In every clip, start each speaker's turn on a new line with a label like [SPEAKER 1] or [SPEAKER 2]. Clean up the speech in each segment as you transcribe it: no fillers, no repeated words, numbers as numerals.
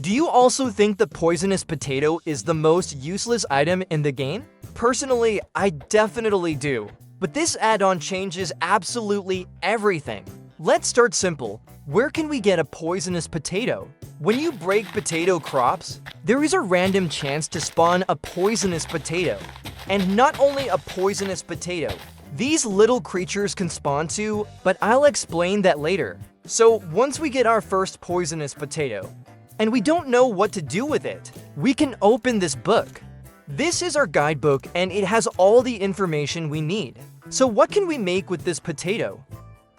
[SPEAKER 1] Do you also think the poisonous potato is the most useless item in the game? Personally, I definitely do. But this add-on changes absolutely everything. Let's start simple. Where can we get a poisonous potato? When you break potato crops, there is a random chance to spawn a poisonous potato. And not only a poisonous potato, these little creatures can spawn too, but I'll explain that later. So once we get our first poisonous potato, and we don't know what to do with it, we can open this book. This is our guidebook and it has all the information we need. So what can we make with this potato?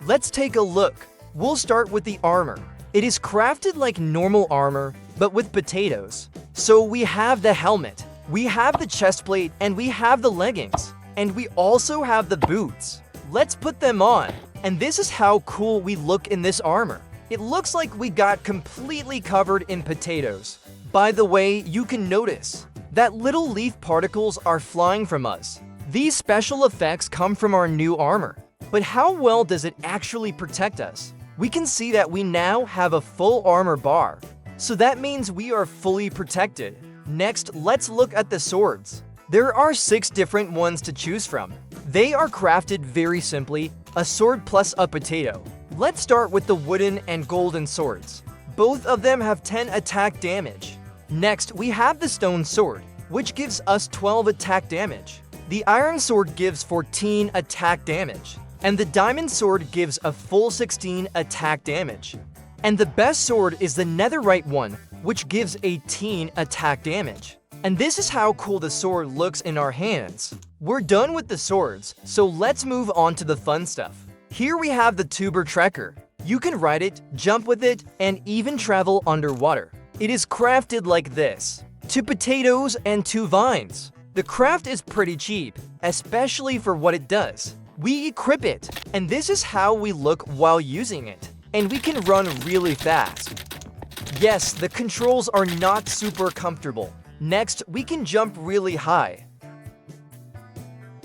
[SPEAKER 1] Let's take a look. We'll start with the armor. It is crafted like normal armor, but with potatoes. So we have the helmet, we have the chest plate, and we have the leggings. And we also have the boots. Let's put them on. And this is how cool we look in this armor. It looks like we got completely covered in potatoes. By the way, you can notice that little leaf particles are flying from us. These special effects come from our new armor. But how well does it actually protect us? We can see that we now have a full armor bar. So that means we are fully protected. Next, let's look at the swords. There are 6 different ones to choose from. They are crafted very simply, a sword plus a potato. Let's start with the wooden and golden swords. Both of them have 10 attack damage. Next, we have the stone sword, which gives us 12 attack damage. The iron sword gives 14 attack damage. And the diamond sword gives a full 16 attack damage. And the best sword is the netherite one, which gives 18 attack damage. And this is how cool the sword looks in our hands. We're done with the swords, so let's move on to the fun stuff. Here we have the tuber trekker. You can ride it, jump with it, and even travel underwater. It is crafted like this: 2 potatoes and 2 vines. The craft is pretty cheap, especially for what it does. We equip it, and this is how we look while using it. And we can run really fast. Yes, the controls are not super comfortable. Next, we can jump really high.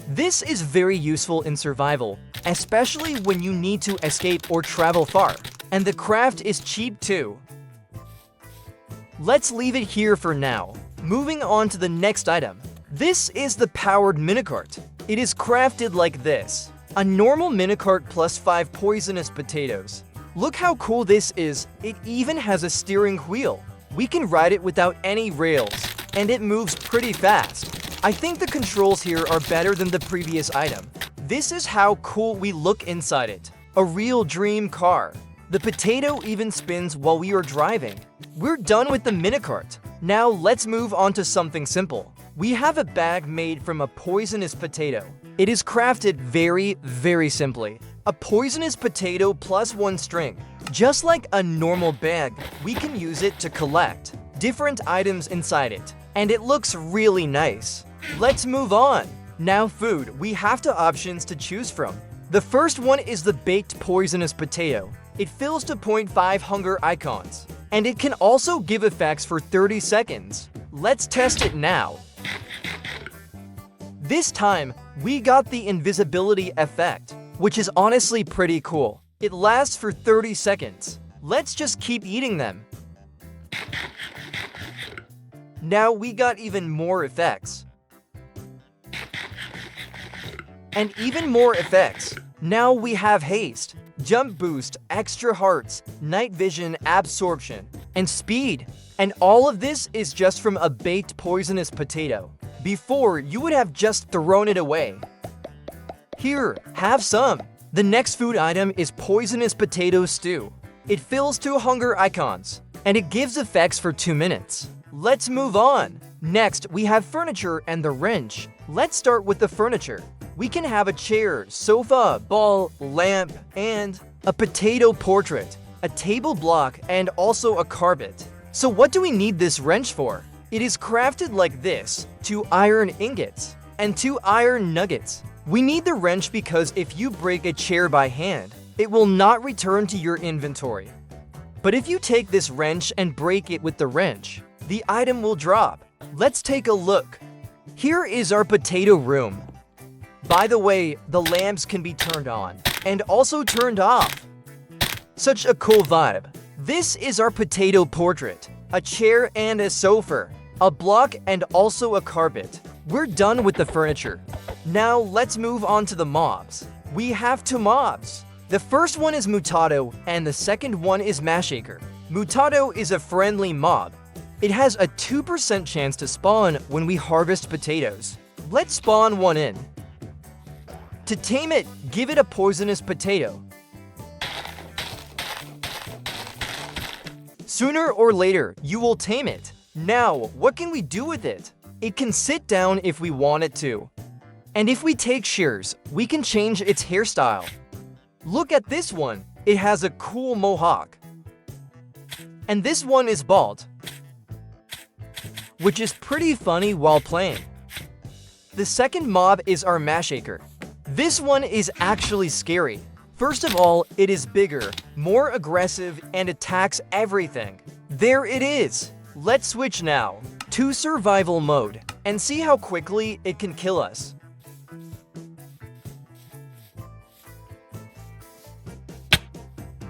[SPEAKER 1] This is very useful in survival, especially when you need to escape or travel far. And the craft is cheap too. Let's leave it here for now. Moving on to the next item. This is the powered minecart. It is crafted like this: a normal minecart plus 5 poisonous potatoes. Look how cool this is. It even has a steering wheel. We can ride it without any rails, and it moves pretty fast. I think the controls here are better than the previous item. This is how cool we look inside it. A real dream car. The potato even spins while we are driving. We're done with the minecart. Now let's move on to something simple. We have a bag made from a poisonous potato. It is crafted very simply. A poisonous potato plus 1 string. Just like a normal bag, we can use it to collect different items inside it. And it looks really nice. Let's move on. Now food, we have 2 options to choose from. The first one is the baked poisonous potato. It fills to 0.5 hunger icons. And it can also give effects for 30 seconds. Let's test it now. This time, we got the invisibility effect, which is honestly pretty cool. It lasts for 30 seconds. Let's just keep eating them. Now we got even more effects. And even more effects. Now we have haste, jump boost, extra hearts, night vision, absorption, and speed. And all of this is just from a baked poisonous potato. Before, you would have just thrown it away. Here, have some. The next food item is poisonous potato stew. It fills 2 hunger icons, and it gives effects for 2 minutes. Let's move on. Next, we have furniture and the wrench. Let's start with the furniture. We can have a chair, sofa, ball, lamp, and a potato portrait, a table block, and also a carpet. So what do we need this wrench for? It is crafted like this: 2 iron ingots and 2 iron nuggets. We need the wrench because if you break a chair by hand, it will not return to your inventory. But if you take this wrench and break it with the wrench, the item will drop. Let's take a look. Here is our potato room. By the way, the lamps can be turned on and also turned off. Such a cool vibe. This is our potato portrait. a chair and a sofa, a block and also a carpet. We're done with the furniture. Now let's move on to the mobs. We have 2 mobs. The first one is Mutato and the second one is Mashacre. Mutato is a friendly mob. It has a 2% chance to spawn when we harvest potatoes. Let's spawn one in. To tame it, give it a poisonous potato. Sooner or later, you will tame it. Now, what can we do with it? It can sit down if we want it to. And if we take shears, we can change its hairstyle. Look at this one. It has a cool mohawk. And this one is bald, which is pretty funny while playing. The second mob is our Mashacre. This one is actually scary. First of all, it is bigger, more aggressive, and attacks everything. There it is. Let's switch now to survival mode and see how quickly it can kill us.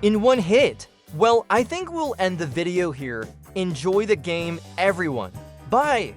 [SPEAKER 1] In one hit. Well, I think we'll end the video here. Enjoy the game, everyone. Bye!